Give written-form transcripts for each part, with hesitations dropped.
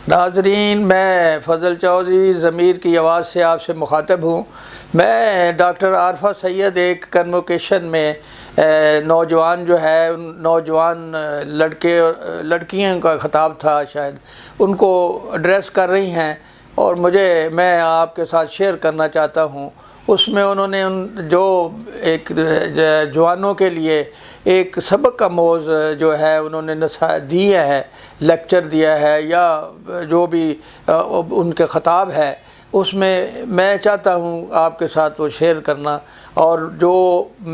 ناظرین، میں فضل چودھری ضمیر کی آواز سے آپ سے مخاطب ہوں۔ میں ڈاکٹر عارفہ سید ایک کنووکیشن میں نوجوان جو ہے، نوجوان لڑکے اور لڑکیوں کا خطاب تھا، شاید ان کو ایڈریس کر رہی ہیں، اور میں آپ کے ساتھ شیئر کرنا چاہتا ہوں۔ اس میں انہوں نے جو ایک جوانوں کے لیے ایک سبق آموز جو ہے انہوں نے دیا ہے، لیکچر دیا ہے، یا جو بھی ان کے خطاب ہے، اس میں چاہتا ہوں آپ کے ساتھ وہ شیئر کرنا، اور جو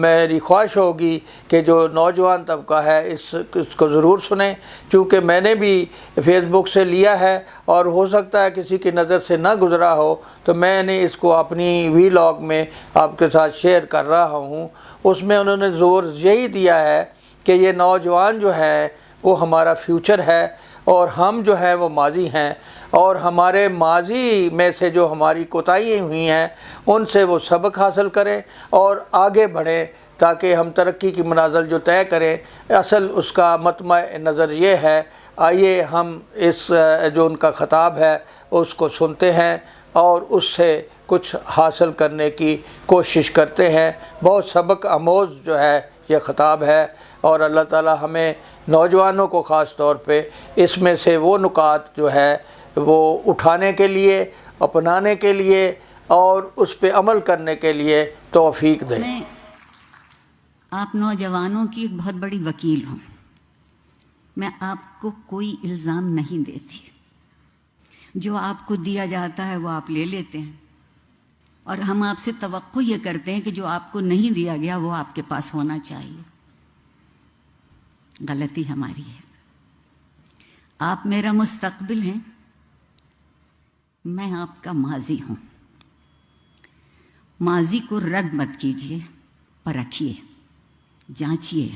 میری خواہش ہوگی کہ جو نوجوان طبقہ ہے اس کو ضرور سنیں، کیونکہ میں نے بھی فیس بک سے لیا ہے، اور ہو سکتا ہے کسی کی نظر سے نہ گزرا ہو، تو میں نے اس کو اپنی وی لاگ میں آپ کے ساتھ شیئر کر رہا ہوں۔ اس میں انہوں نے زور یہی دیا ہے کہ یہ نوجوان جو ہے وہ ہمارا فیوچر ہے، اور ہم جو ہیں وہ ماضی ہیں، اور ہمارے ماضی میں سے جو ہماری کوتاہیاں ہوئی ہیں ان سے وہ سبق حاصل کریں اور آگے بڑھیں، تاکہ ہم ترقی کی منازل جو طے کریں۔ اصل اس کا مطمع نظر یہ ہے۔ آئیے ہم اس جو ان کا خطاب ہے اس کو سنتے ہیں اور اس سے کچھ حاصل کرنے کی کوشش کرتے ہیں۔ بہت سبق آموز جو ہے یہ خطاب ہے، اور اللہ تعالی ہمیں نوجوانوں کو خاص طور پہ اس میں سے وہ نکات جو ہے وہ اٹھانے کے لیے، اپنانے کے لیے اور اس پہ عمل کرنے کے لیے توفیق دے۔ میں آپ نوجوانوں کی ایک بہت بڑی وکیل ہوں۔ میں آپ کو کوئی الزام نہیں دیتی۔ جو آپ کو دیا جاتا ہے وہ آپ لے لیتے ہیں، اور ہم آپ سے توقع یہ کرتے ہیں کہ جو آپ کو نہیں دیا گیا وہ آپ کے پاس ہونا چاہیے۔ غلطی ہماری ہے۔ آپ میرا مستقبل ہیں، میں آپ کا ماضی ہوں۔ ماضی کو رد مت کیجیے، پرکھیے، جانچیے۔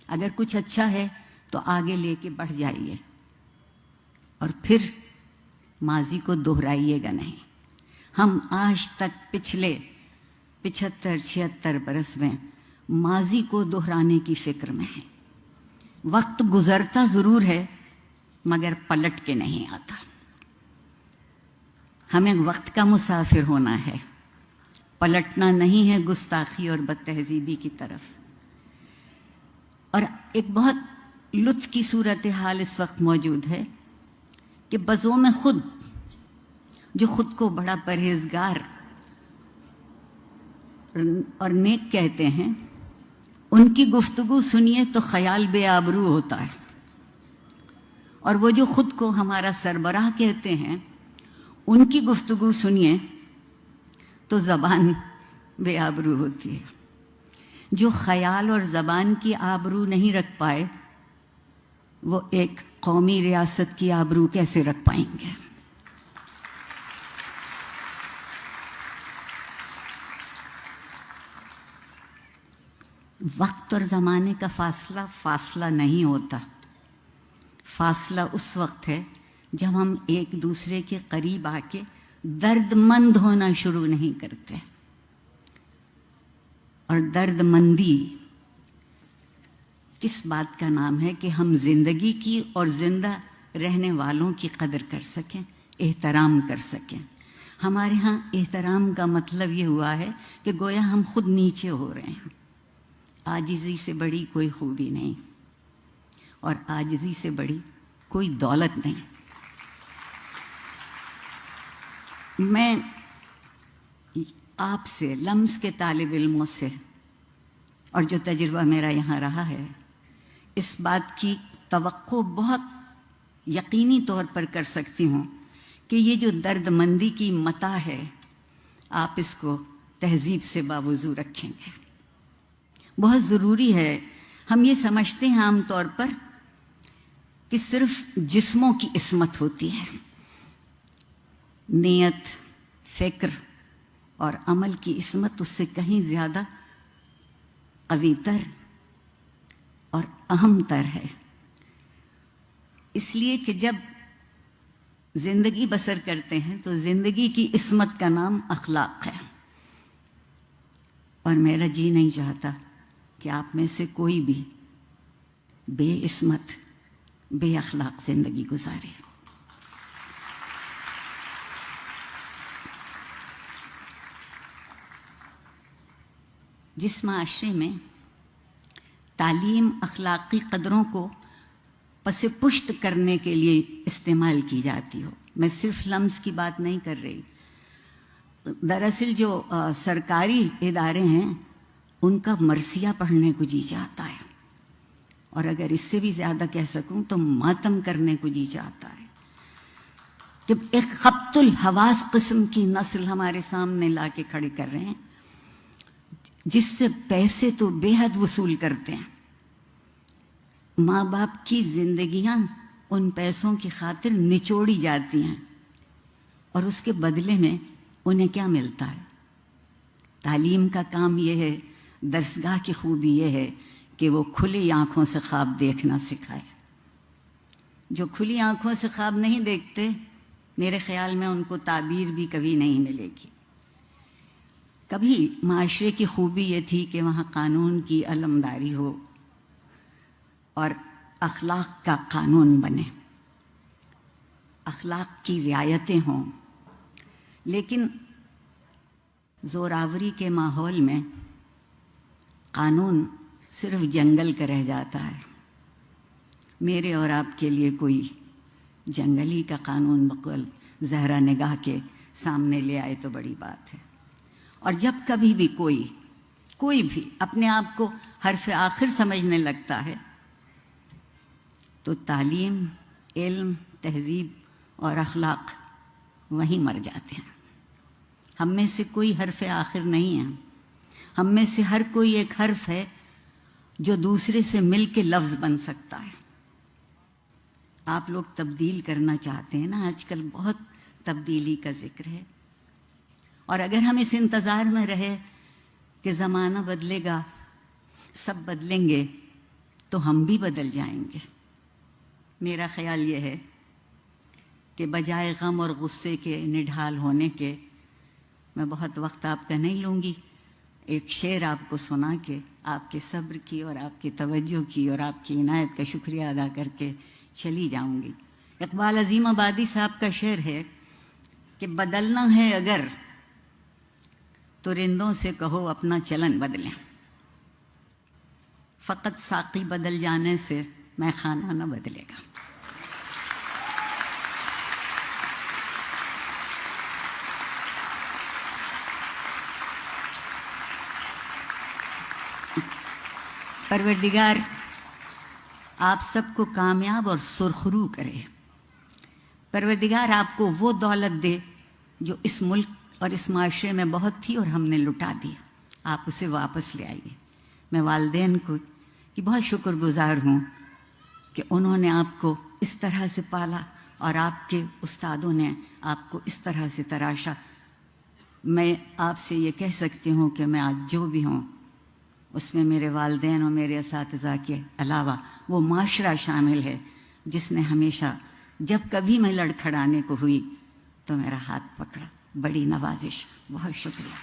اگر کچھ اچھا ہے تو آگے لے کے بڑھ جائیے، اور پھر ماضی کو دہرائیے گا نہیں۔ ہم آج تک پچھلے 75-76 برس میں ماضی کو دہرانے کی فکر میں ہیں۔ وقت گزرتا ضرور ہے مگر پلٹ کے نہیں آتا۔ ہمیں وقت کا مسافر ہونا ہے، پلٹنا نہیں ہے گستاخی اور بد تہذیبی کی طرف۔ اور ایک بہت لطف کی صورتحال اس وقت موجود ہے کہ بزوم خود جو خود کو بڑا پرہیزگار اور نیک کہتے ہیں، ان کی گفتگو سنیے تو خیال بے آبرو ہوتا ہے، اور وہ جو خود کو ہمارا سربراہ کہتے ہیں ان کی گفتگو سنیے تو زبان بے آبرو ہوتی ہے۔ جو خیال اور زبان کی آبرو نہیں رکھ پائے وہ ایک قومی ریاست کی آبرو کیسے رکھ پائیں گے؟ وقت اور زمانے کا فاصلہ نہیں ہوتا۔ فاصلہ اس وقت ہے جب ہم ایک دوسرے کے قریب آ کے درد مند ہونا شروع نہیں کرتے، اور درد مندی کس بات کا نام ہے کہ ہم زندگی کی اور زندہ رہنے والوں کی قدر کر سکیں، احترام کر سکیں۔ ہمارے ہاں احترام کا مطلب یہ ہوا ہے کہ گویا ہم خود نیچے ہو رہے ہیں۔ عاجزی سے بڑی کوئی خوبی نہیں، اور عاجزی سے بڑی کوئی دولت نہیں۔ میں آپ سے، لمس کے طالب علموں سے، اور جو تجربہ میرا یہاں رہا ہے، اس بات کی توقع بہت یقینی طور پر کر سکتی ہوں کہ یہ جو درد مندی کی متاع ہے آپ اس کو تہذیب سے باوضو رکھیں گے۔ بہت ضروری ہے۔ ہم یہ سمجھتے ہیں عام طور پر کہ صرف جسموں کی عصمت ہوتی ہے، نیت، فکر اور عمل کی عصمت اس سے کہیں زیادہ قوی تر اور اہم تر ہے۔ اس لیے کہ جب زندگی بسر کرتے ہیں تو زندگی کی عصمت کا نام اخلاق ہے، اور میرا جی نہیں چاہتا کہ آپ میں سے کوئی بھی بے عصمت، بے اخلاق زندگی گزارے۔ جس معاشرے میں تعلیم اخلاقی قدروں کو پس پشت کرنے کے لیے استعمال کی جاتی ہو. میں صرف لمس کی بات نہیں کر رہی. دراصل جو سرکاری ادارے ہیں ان کا مرثیہ پڑھنے کو جی چاہتا ہے، اور اگر اس سے بھی زیادہ کہہ سکوں تو ماتم کرنے کو جی چاہتا ہے کہ ایک خبط الحواس قسم کی نسل ہمارے سامنے لا کے کھڑی کر رہے ہیں جس سے پیسے تو بے حد وصول کرتے ہیں. ماں باپ کی زندگیاں ان پیسوں کی خاطر نچوڑی جاتی ہیں، اور اس کے بدلے میں انہیں کیا ملتا ہے؟ تعلیم کا کام یہ ہے، درسگاہ کی خوبی یہ ہے کہ وہ کھلی آنکھوں سے خواب دیکھنا سکھائے. جو کھلی آنکھوں سے خواب نہیں دیکھتے، میرے خیال میں ان کو تعبیر بھی کبھی نہیں ملے گی. کبھی معاشرے کی خوبی یہ تھی کہ وہاں قانون کی علمداری ہو اور اخلاق کا قانون بنے، اخلاق کی رعایتیں ہوں. لیکن زوراوری کے ماحول میں قانون صرف جنگل کا رہ جاتا ہے. میرے اور آپ کے لیے کوئی جنگلی کا قانون بقول زہرا نگاہ کے سامنے لے آئے تو بڑی بات ہے. اور جب کبھی بھی کوئی بھی اپنے آپ کو حرف آخر سمجھنے لگتا ہے تو تعلیم، علم، تہذیب اور اخلاق وہیں مر جاتے ہیں. ہم میں سے کوئی حرف آخر نہیں ہے. ہم میں سے ہر کوئی ایک حرف ہے جو دوسرے سے مل کے لفظ بن سکتا ہے. آپ لوگ تبدیل کرنا چاہتے ہیں نا، آج کل بہت تبدیلی کا ذکر ہے، اور اگر ہم اس انتظار میں رہے کہ زمانہ بدلے گا، سب بدلیں گے، تو ہم بھی بدل جائیں گے. میرا خیال یہ ہے کہ بجائے غم اور غصے کے نڈھال ہونے کے، میں بہت وقت آپ کا نہیں لوں گی. ایک شعر آپ کو سنا کے آپ کے صبر کی اور آپ کی توجہ کی اور آپ کی عنایت کا شکریہ ادا کر کے چلی جاؤں گی. اقبال عظیم آبادی صاحب کا شعر ہے کہ بدلنا ہے اگر تو رندوں سے کہو اپنا چلن بدلیں، فقط ساقی بدل جانے سے میں خانہ نہ بدلے گا. پروردگار آپ سب کو کامیاب اور سرخرو کرے. پروردگار آپ کو وہ دولت دے جو اس ملک اور اس معاشرے میں بہت تھی اور ہم نے لٹا دی، آپ اسے واپس لے آئیے. میں والدین کو کی بہت شکر گزار ہوں کہ انہوں نے آپ کو اس طرح سے پالا اور آپ کے استادوں نے آپ کو اس طرح سے تراشا. میں آپ سے یہ کہہ سکتی ہوں کہ میں آج جو بھی ہوں اس میں میرے والدین اور میرے اساتذہ کے علاوہ وہ معاشرہ شامل ہے جس نے ہمیشہ جب کبھی میں لڑکھڑانے کو ہوئی تو میرا ہاتھ پکڑا. بڑی نوازش. بہت شکریہ.